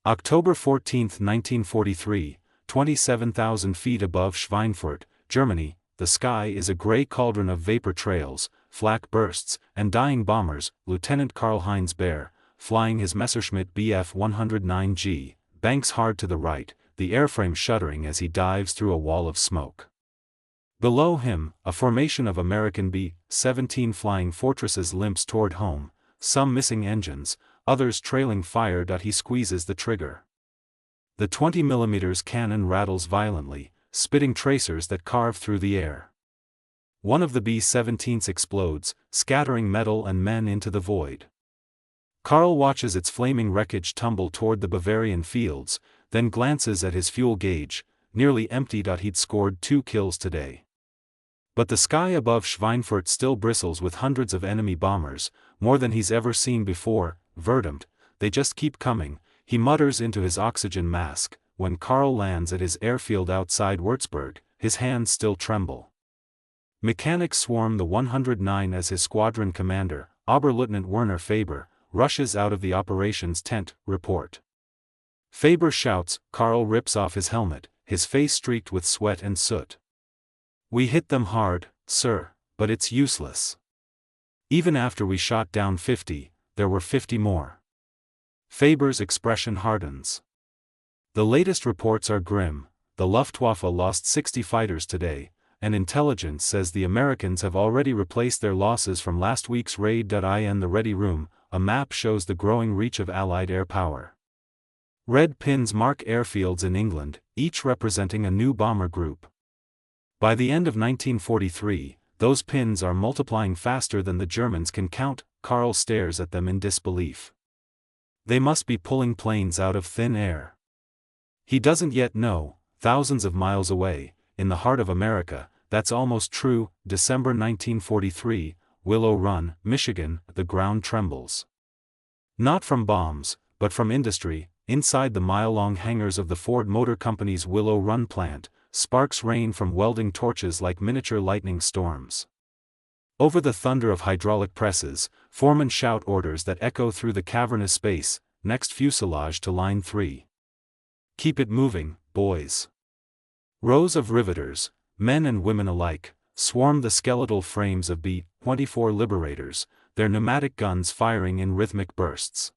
October 14, 1943, 27,000 feet above Schweinfurt, Germany, the sky is a gray cauldron of vapor trails, flak bursts, and dying bombers. Lieutenant Karl-Heinz Baer, flying his Messerschmitt Bf 109G, banks hard to the right, the airframe shuddering as he dives through a wall of smoke. Below him, a formation of American B-17 flying fortresses limps toward home, some missing engines, others trailing fire. He squeezes the trigger. The 20mm cannon rattles violently, spitting tracers that carve through the air. One of the B-17s explodes, scattering metal and men into the void. Karl watches its flaming wreckage tumble toward the Bavarian fields, then glances at his fuel gauge, nearly empty. He'd scored 2 kills today. But the sky above Schweinfurt still bristles with hundreds of enemy bombers, more than he's ever seen before. Verdammt, they just keep coming, he mutters into his oxygen mask. When Karl lands at his airfield outside Würzburg, his hands still tremble. Mechanics swarm the 109 as his squadron commander, Oberleutnant Werner Faber, rushes out of the operations tent. Report. Faber shouts. Karl rips off his helmet, his face streaked with sweat and soot. We hit them hard, sir, but it's useless. Even after we shot down 50, there were 50 more. Faber's expression hardens. The latest reports are grim. The Luftwaffe lost 60 fighters today, and intelligence says the Americans have already replaced their losses from last week's raid. In the ready room, a map shows the growing reach of Allied air power. Red pins mark airfields in England, each representing a new bomber group. By the end of 1943, those pins are multiplying faster than the Germans can count. Karl stares at them in disbelief. They must be pulling planes out of thin air. He doesn't yet know, thousands of miles away, in the heart of America, that's almost true. December 1943, Willow Run, Michigan, the ground trembles. Not from bombs, but from industry. Inside the mile-long hangars of the Ford Motor Company's Willow Run plant, sparks rain from welding torches like miniature lightning storms. Over the thunder of hydraulic presses, foremen shout orders that echo through the cavernous space. Next fuselage to line 3. Keep it moving, boys. Rows of riveters, men and women alike, swarm the skeletal frames of B-24 Liberators, their pneumatic guns firing in rhythmic bursts.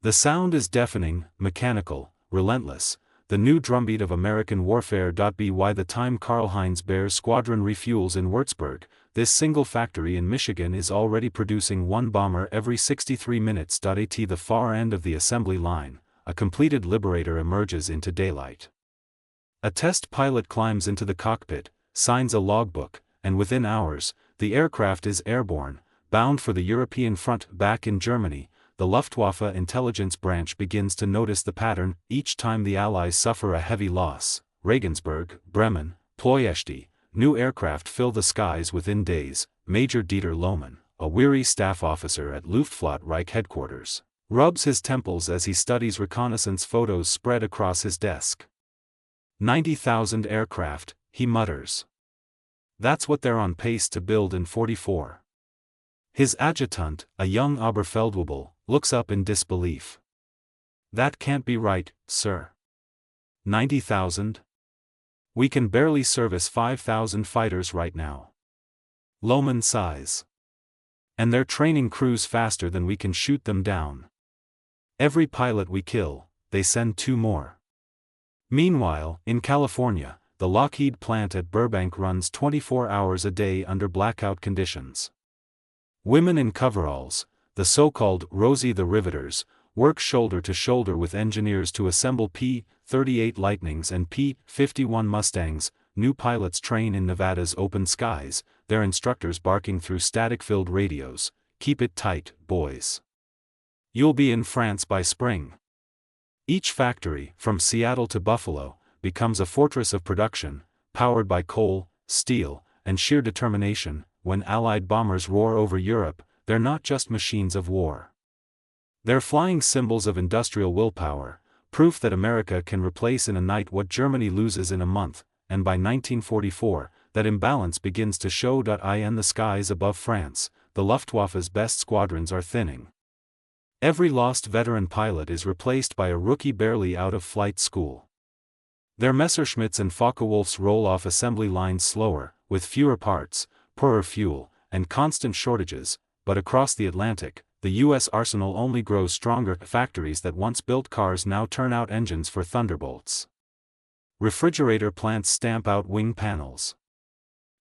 The sound is deafening, mechanical, relentless, the new drumbeat of American warfare. By the time Karl-Heinz Baer's squadron refuels in Würzburg, this single factory in Michigan is already producing 1 bomber every 63 minutes. At the far end of the assembly line, a completed Liberator emerges into daylight. A test pilot climbs into the cockpit, signs a logbook, and within hours, the aircraft is airborne, bound for the European front. Back in Germany, the Luftwaffe intelligence branch begins to notice the pattern. Each time the Allies suffer a heavy loss, Regensburg, Bremen, Ploiești, new aircraft fill the skies within days. Major Dieter Lohmann, a weary staff officer at Luftwaffe Reich headquarters, rubs his temples as he studies reconnaissance photos spread across his desk. 90,000 aircraft, he mutters. That's what they're on pace to build in 44. His adjutant, a young Oberfeldwebel, looks up in disbelief. That can't be right, sir. 90,000? We can barely service 5,000 fighters right now. Lohmann sighs. And they're training crews faster than we can shoot them down. Every pilot we kill, they send 2 more. Meanwhile, in California, the Lockheed plant at Burbank runs 24 hours a day under blackout conditions. Women in coveralls, the so-called Rosie the Riveters, work shoulder to shoulder with engineers to assemble P-38 Lightnings and P-51 Mustangs. New pilots train in Nevada's open skies, their instructors barking through static-filled radios. Keep it tight, boys. You'll be in France by spring. Each factory, from Seattle to Buffalo, becomes a fortress of production, powered by coal, steel, and sheer determination. When Allied bombers roar over Europe, they're not just machines of war. They're flying symbols of industrial willpower, proof that America can replace in a night what Germany loses in a month. And by 1944, that imbalance begins to show. In the skies above France, the Luftwaffe's best squadrons are thinning. Every lost veteran pilot is replaced by a rookie barely out of flight school. Their Messerschmitts and Focke-Wulfs roll off assembly lines slower, with fewer parts, poorer fuel, and constant shortages, but across the Atlantic, the U.S. arsenal only grows stronger. Factories that once built cars now turn out engines for Thunderbolts. Refrigerator plants stamp out wing panels.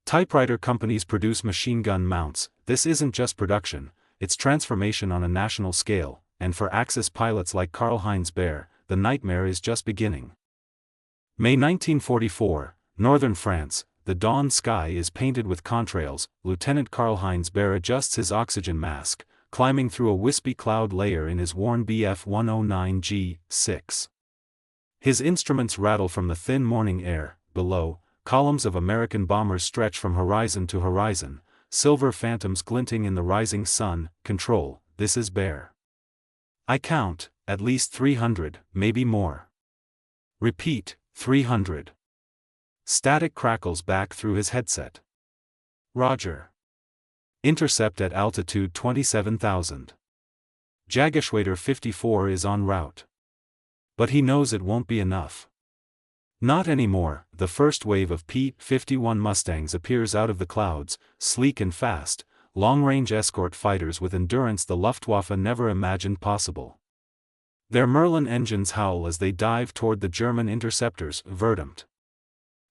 Typewriter companies produce machine gun mounts. This isn't just production, it's transformation on a national scale, and for Axis pilots like Karl-Heinz Baer, the nightmare is just beginning. May 1944, northern France, the dawn sky is painted with contrails. Lieutenant Karl-Heinz Baer adjusts his oxygen mask, climbing through a wispy cloud layer in his worn Bf-109G-6. His instruments rattle from the thin morning air. Below, columns of American bombers stretch from horizon to horizon, silver phantoms glinting in the rising sun. Control, this is Baer. I count, at least 300, maybe more. Repeat, 300. Static crackles back through his headset. Roger. Intercept at altitude 27,000. Jägerschwader 54 is en route. But he knows it won't be enough. Not anymore. The first wave of P-51 Mustangs appears out of the clouds, sleek and fast, long-range escort fighters with endurance the Luftwaffe never imagined possible. Their Merlin engines howl as they dive toward the German interceptors. Verdammt.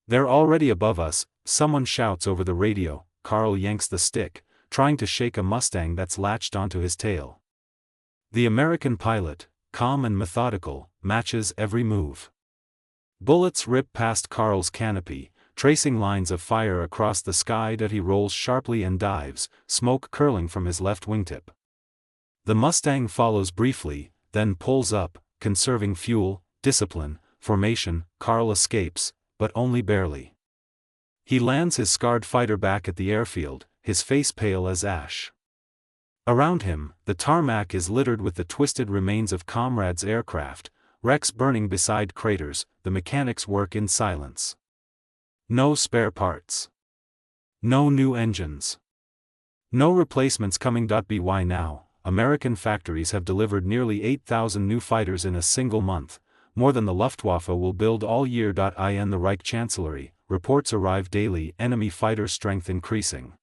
They're already above us, someone shouts over the radio. Karl yanks the stick, trying to shake a Mustang that's latched onto his tail. The American pilot, calm and methodical, matches every move. Bullets rip past Karl's canopy, tracing lines of fire across the sky that he rolls sharply and dives, smoke curling from his left wingtip. The Mustang follows briefly, then pulls up, conserving fuel, discipline, formation. Karl escapes, but only barely. He lands his scarred fighter back at the airfield, his face pale as ash. Around him, the tarmac is littered with the twisted remains of comrades' aircraft, wrecks burning beside craters. The mechanics work in silence. No spare parts. No new engines. No replacements coming. By now, American factories have delivered nearly 8,000 new fighters in a single month, more than the Luftwaffe will build all year. In the Reich Chancellery, reports arrive daily. Enemy fighter strength increasing.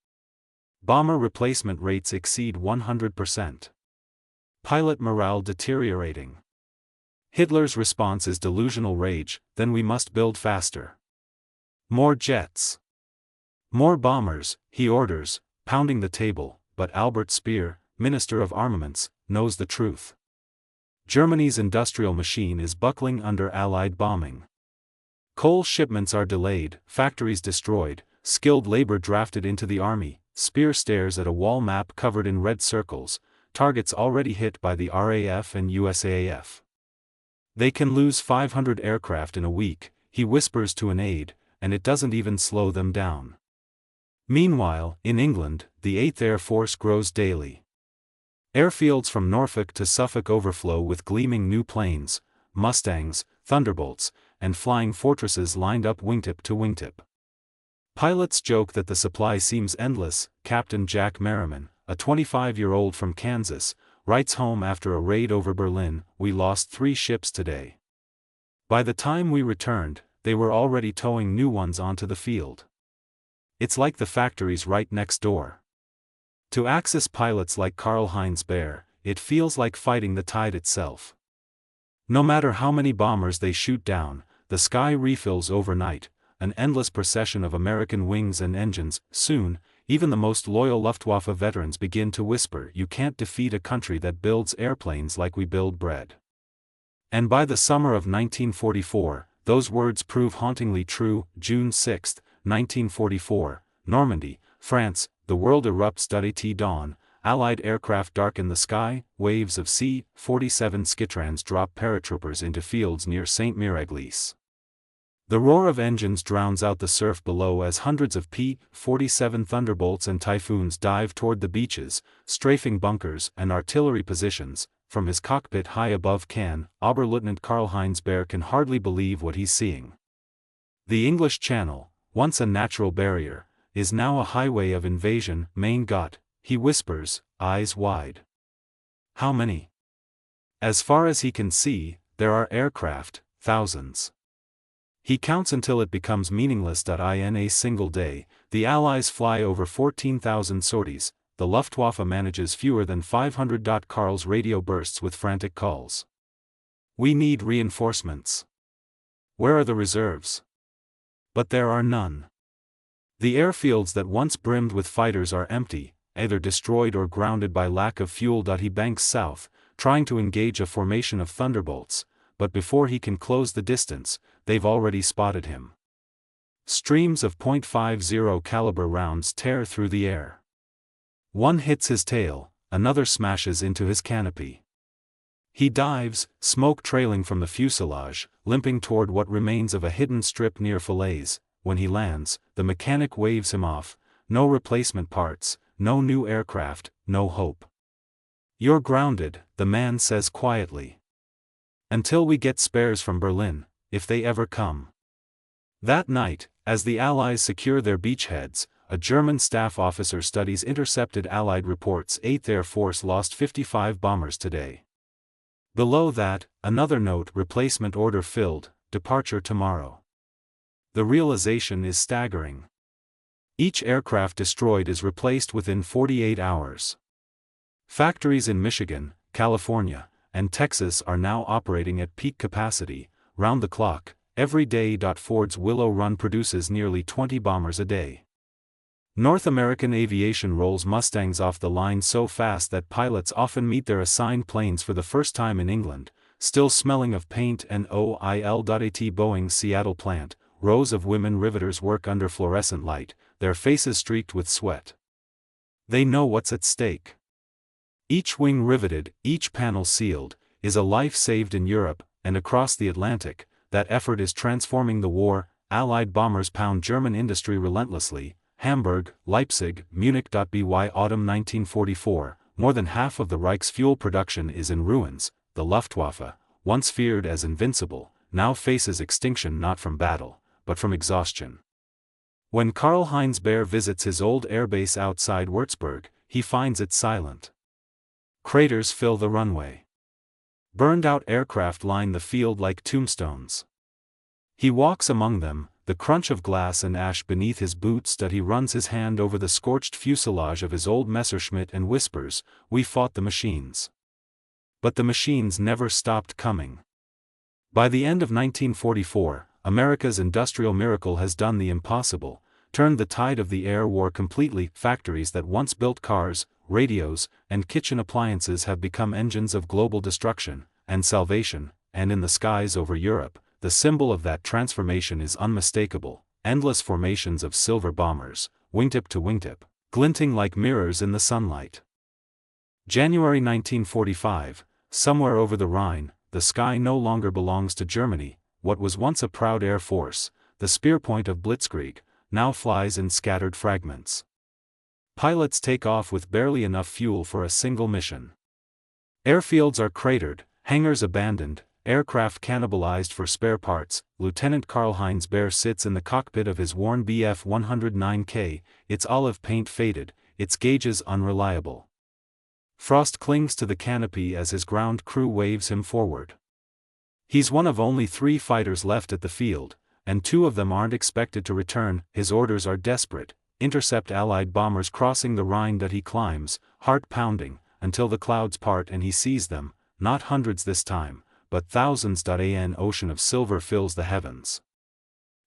Bomber replacement rates exceed 100%. Pilot morale deteriorating. Hitler's response is delusional rage. Then we must build faster. More jets. More bombers, he orders, pounding the table. But Albert Speer, Minister of Armaments, knows the truth. Germany's industrial machine is buckling under Allied bombing. Coal shipments are delayed, factories destroyed, skilled labor drafted into the army. Speer stares at a wall map covered in red circles, targets already hit by the RAF and USAF. They can lose 500 aircraft in a week, he whispers to an aide, and it doesn't even slow them down. Meanwhile, in England, the 8th Air Force grows daily. Airfields from Norfolk to Suffolk overflow with gleaming new planes, Mustangs, Thunderbolts, and flying fortresses lined up wingtip to wingtip. Pilots joke that the supply seems endless. Captain Jack Merriman, a 25-year-old from Kansas, writes home after a raid over Berlin, "We lost 3 ships today. By the time we returned, they were already towing new ones onto the field. It's like the factories right next door." To Axis pilots like Karl-Heinz Baer, it feels like fighting the tide itself. No matter how many bombers they shoot down, the sky refills overnight, an endless procession of American wings and engines. Soon, even the most loyal Luftwaffe veterans begin to whisper, "You can't defeat a country that builds airplanes like we build bread." And by the summer of 1944, those words prove hauntingly true. June 6, 1944, Normandy, France, the world erupts. At dawn, Allied aircraft darken the sky, waves of C-47 Skitrans drop paratroopers into fields near Saint-Mireglès. The roar of engines drowns out the surf below as hundreds of P-47 Thunderbolts and Typhoons dive toward the beaches, strafing bunkers and artillery positions. From his cockpit high above Cannes, Oberleutnant Karl-Heinz Baer can hardly believe what he's seeing. The English Channel, once a natural barrier, is now a highway of invasion. Mein Gott, he whispers, eyes wide. How many? As far as he can see, there are aircraft, thousands. He counts until it becomes meaningless. In a single day, the Allies fly over 14,000 sorties, the Luftwaffe manages fewer than 500. Karl's radio bursts with frantic calls. We need reinforcements. Where are the reserves? But there are none. The airfields that once brimmed with fighters are empty, either destroyed or grounded by lack of fuel. He banks south, trying to engage a formation of thunderbolts, but before he can close the distance, they've already spotted him. Streams of .50 caliber rounds tear through the air. One hits his tail, another smashes into his canopy. He dives, smoke trailing from the fuselage, limping toward what remains of a hidden strip near Falaise. When he lands, the mechanic waves him off. No replacement parts, no new aircraft, no hope. You're grounded, the man says quietly. Until we get spares from Berlin, if they ever come. That night, as the Allies secure their beachheads, a German staff officer studies intercepted Allied reports. 8th Air Force lost 55 bombers today. Below that, another note: replacement order filled, departure tomorrow. The realization is staggering. Each aircraft destroyed is replaced within 48 hours. Factories in Michigan, California, and Texas are now operating at peak capacity, round the clock, every day. Ford's Willow Run produces nearly 20 bombers a day. North American aviation rolls Mustangs off the line so fast that pilots often meet their assigned planes for the first time in England, still smelling of paint and oil. At Boeing's Seattle plant, rows of women riveters work under fluorescent light, their faces streaked with sweat. They know what's at stake. Each wing riveted, each panel sealed, is a life saved. In Europe, and across the Atlantic, that effort is transforming the war. Allied bombers pound German industry relentlessly. Hamburg, Leipzig, Munich. By autumn 1944, more than half of the Reich's fuel production is in ruins. The Luftwaffe, once feared as invincible, now faces extinction not from battle, but from exhaustion. When Karl-Heinz Baer visits his old airbase outside Würzburg, he finds it silent. Craters fill the runway. Burned-out aircraft line the field like tombstones. He walks among them, the crunch of glass and ash beneath his boots. He runs his hand over the scorched fuselage of his old Messerschmitt and whispers, "We fought the machines." But the machines never stopped coming. By the end of 1944, America's industrial miracle has done the impossible, turned the tide of the air war completely. Factories that once built cars, radios, and kitchen appliances have become engines of global destruction and salvation, and in the skies over Europe, the symbol of that transformation is unmistakable: endless formations of silver bombers, wingtip to wingtip, glinting like mirrors in the sunlight. January 1945, somewhere over the Rhine, the sky no longer belongs to Germany. What was once a proud air force, the spearpoint of Blitzkrieg, now flies in scattered fragments. Pilots take off with barely enough fuel for a single mission. Airfields are cratered, hangars abandoned, aircraft cannibalized for spare parts. Lieutenant Karl-Heinz Baer sits in the cockpit of his worn Bf 109K, its olive paint faded, its gauges unreliable. Frost clings to the canopy as his ground crew waves him forward. He's one of only 3 fighters left at the field, and 2 of them aren't expected to return. His orders are desperate: intercept Allied bombers crossing the Rhine. He climbs, heart pounding, until the clouds part and he sees them, not hundreds this time, but thousands. An ocean of silver fills the heavens.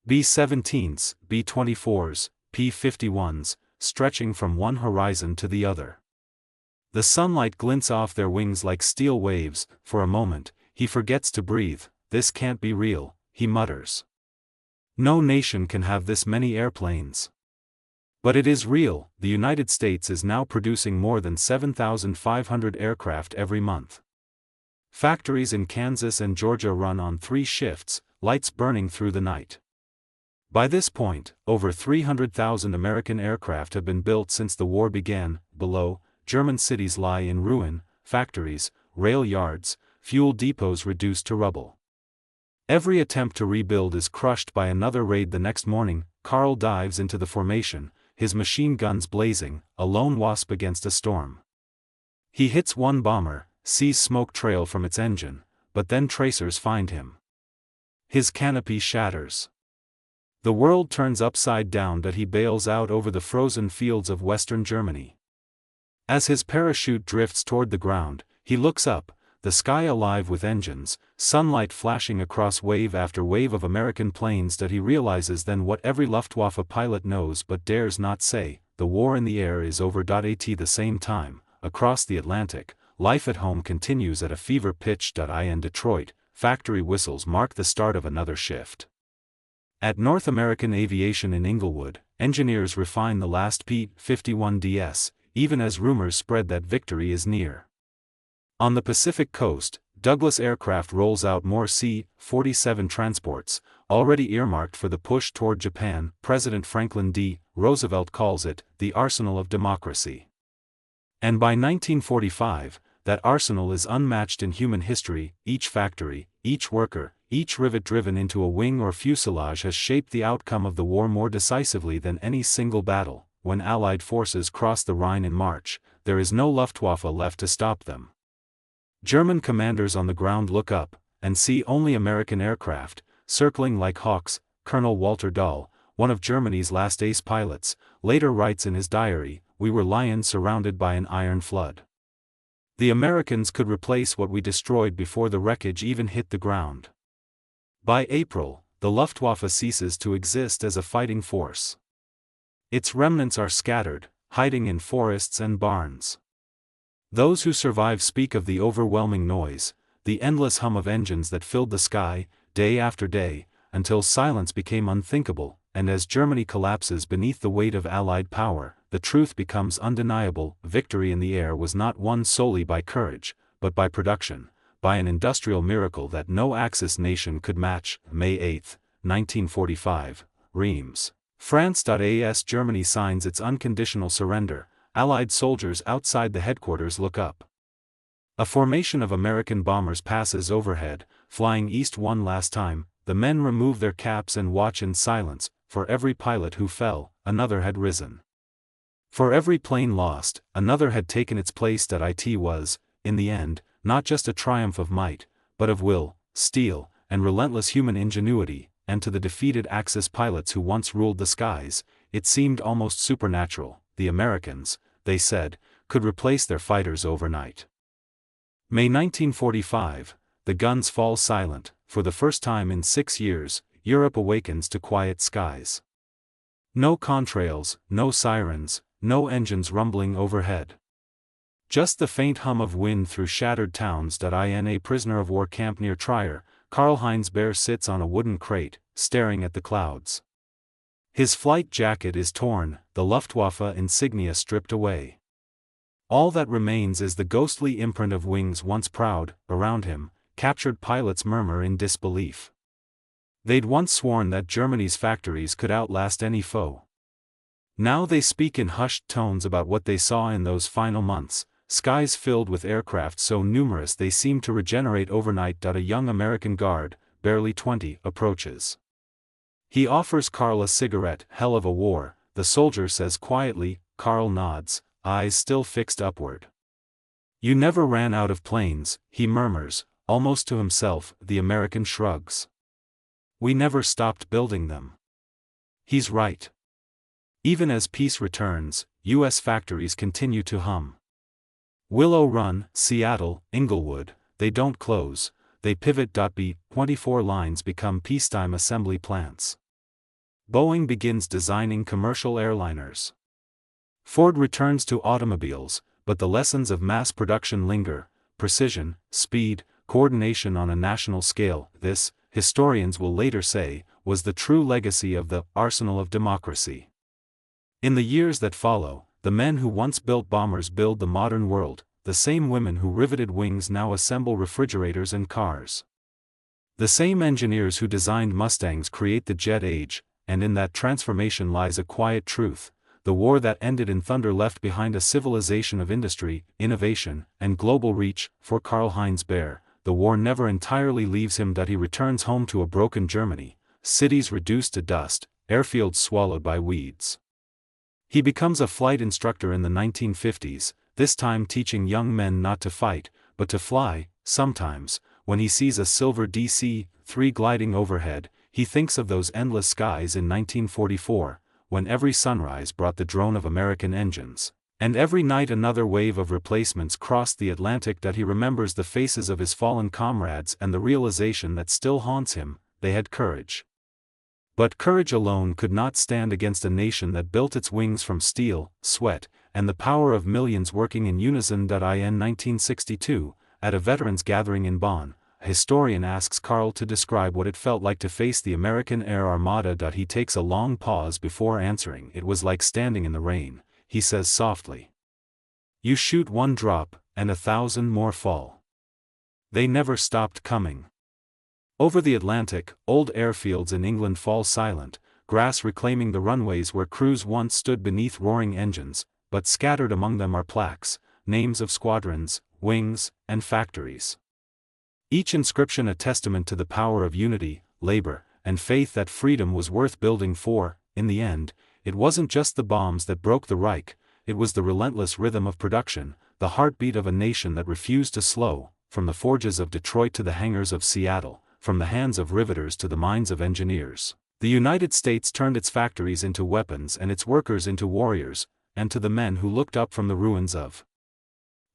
B-17s, B-24s, P-51s, stretching from one horizon to the other. The sunlight glints off their wings like steel waves. For a moment, he forgets to breathe. "This can't be real," he mutters. "No nation can have this many airplanes." But it is real. The United States is now producing more than 7,500 aircraft every month. Factories in Kansas and Georgia run on 3 shifts, lights burning through the night. By this point, over 300,000 American aircraft have been built since the war began. Below, German cities lie in ruin, factories, rail yards, fuel depots reduced to rubble. Every attempt to rebuild is crushed by another raid. The next morning, Karl dives into the formation, his machine guns blazing, a lone wasp against a storm. He hits one bomber, sees smoke trail from its engine, but then tracers find him. His canopy shatters. The world turns upside down that he bails out over the frozen fields of western Germany. As his parachute drifts toward the ground, he looks up, the sky alive with engines, sunlight flashing across wave after wave of American planes, that he realizes then what every Luftwaffe pilot knows but dares not say: the war in the air is over. At the same time, across the Atlantic, life at home continues at a fever pitch. In Detroit, factory whistles mark the start of another shift. At North American Aviation in Inglewood, engineers refine the last P-51DS, even as rumors spread that victory is near. On the Pacific coast, Douglas Aircraft rolls out more C-47 transports, already earmarked for the push toward Japan. President Franklin D. Roosevelt calls it the arsenal of democracy. And by 1945, that arsenal is unmatched in human history. Each factory, each worker, each rivet driven into a wing or fuselage has shaped the outcome of the war more decisively than any single battle. When Allied forces cross the Rhine in March, there is no Luftwaffe left to stop them. German commanders on the ground look up, and see only American aircraft, circling like hawks. Colonel Walter Dahl, one of Germany's last ace pilots, later writes in his diary, "We were lions surrounded by an iron flood. The Americans could replace what we destroyed before the wreckage even hit the ground." By April, the Luftwaffe ceases to exist as a fighting force. Its remnants are scattered, hiding in forests and barns. Those who survive speak of the overwhelming noise, the endless hum of engines that filled the sky, day after day, until silence became unthinkable. And as Germany collapses beneath the weight of Allied power, the truth becomes undeniable: victory in the air was not won solely by courage, but by production, by an industrial miracle that no Axis nation could match. May 8, 1945, Reims, France. As Germany signs its unconditional surrender, Allied soldiers outside the headquarters look up. A formation of American bombers passes overhead, flying east one last time. The men remove their caps and watch in silence. For every pilot who fell, another had risen. For every plane lost, another had taken its place. It was, in the end, not just a triumph of might, but of will, steel, and relentless human ingenuity. And to the defeated Axis pilots who once ruled the skies, it seemed almost supernatural. The Americans, they said, could replace their fighters overnight. May 1945, the guns fall silent. For the first time in 6 years, Europe awakens to quiet skies. No contrails, no sirens, no engines rumbling overhead. Just the faint hum of wind through shattered towns. In a prisoner of war camp near Trier, Karl-Heinz Baer sits on a wooden crate, staring at the clouds. His flight jacket is torn, the Luftwaffe insignia stripped away. All that remains is the ghostly imprint of wings once proud. Around him, captured pilots murmur in disbelief. They'd once sworn that Germany's factories could outlast any foe. Now they speak in hushed tones about what they saw in those final months, skies filled with aircraft so numerous they seem to regenerate overnight. A young American guard, barely 20, approaches. He offers Karl a cigarette. "Hell of a war," the soldier says quietly. Karl nods, eyes still fixed upward. "You never ran out of planes," he murmurs, almost to himself. The American shrugs. "We never stopped building them." He's right. Even as peace returns, U.S. factories continue to hum. Willow Run, Seattle, Inglewood, they don't close, they pivot. B-24 lines become peacetime assembly plants. Boeing begins designing commercial airliners. Ford returns to automobiles, but the lessons of mass production linger: precision, speed, coordination on a national scale. This, historians will later say, was the true legacy of the arsenal of democracy. In the years that follow, the men who once built bombers build the modern world. The same women who riveted wings now assemble refrigerators and cars. The same engineers who designed Mustangs create the jet age, and in that transformation lies a quiet truth: the war that ended in thunder left behind a civilization of industry, innovation, and global reach. For Karl-Heinz Baer, the war never entirely leaves him. He returns home to a broken Germany, cities reduced to dust, airfields swallowed by weeds. He becomes a flight instructor in the 1950s, this time teaching young men not to fight, but to fly. Sometimes, when he sees a silver DC-3 gliding overhead, he thinks of those endless skies in 1944, when every sunrise brought the drone of American engines, and every night another wave of replacements crossed the Atlantic. That he remembers the faces of his fallen comrades and the realization that still haunts him: they had courage. But courage alone could not stand against a nation that built its wings from steel, sweat, and the power of millions working in unison. In 1962, at a veterans gathering in Bonn, a historian asks Carl to describe what it felt like to face the American air armada. He takes a long pause before answering. It was like standing in the rain, he says softly. You shoot one drop, and 1,000 more fall. They never stopped coming. Over the Atlantic, old airfields in England fall silent, grass reclaiming the runways where crews once stood beneath roaring engines, but scattered among them are plaques, names of squadrons, wings, and factories. Each inscription a testament to the power of unity, labor, and faith that freedom was worth building for. In the end, it wasn't just the bombs that broke the Reich, it was the relentless rhythm of production, the heartbeat of a nation that refused to slow. From the forges of Detroit to the hangars of Seattle, from the hands of riveters to the minds of engineers, the United States turned its factories into weapons and its workers into warriors. And to the men who looked up from the ruins of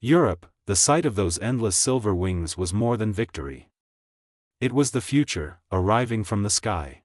Europe, the sight of those endless silver wings was more than victory. It was the future, arriving from the sky.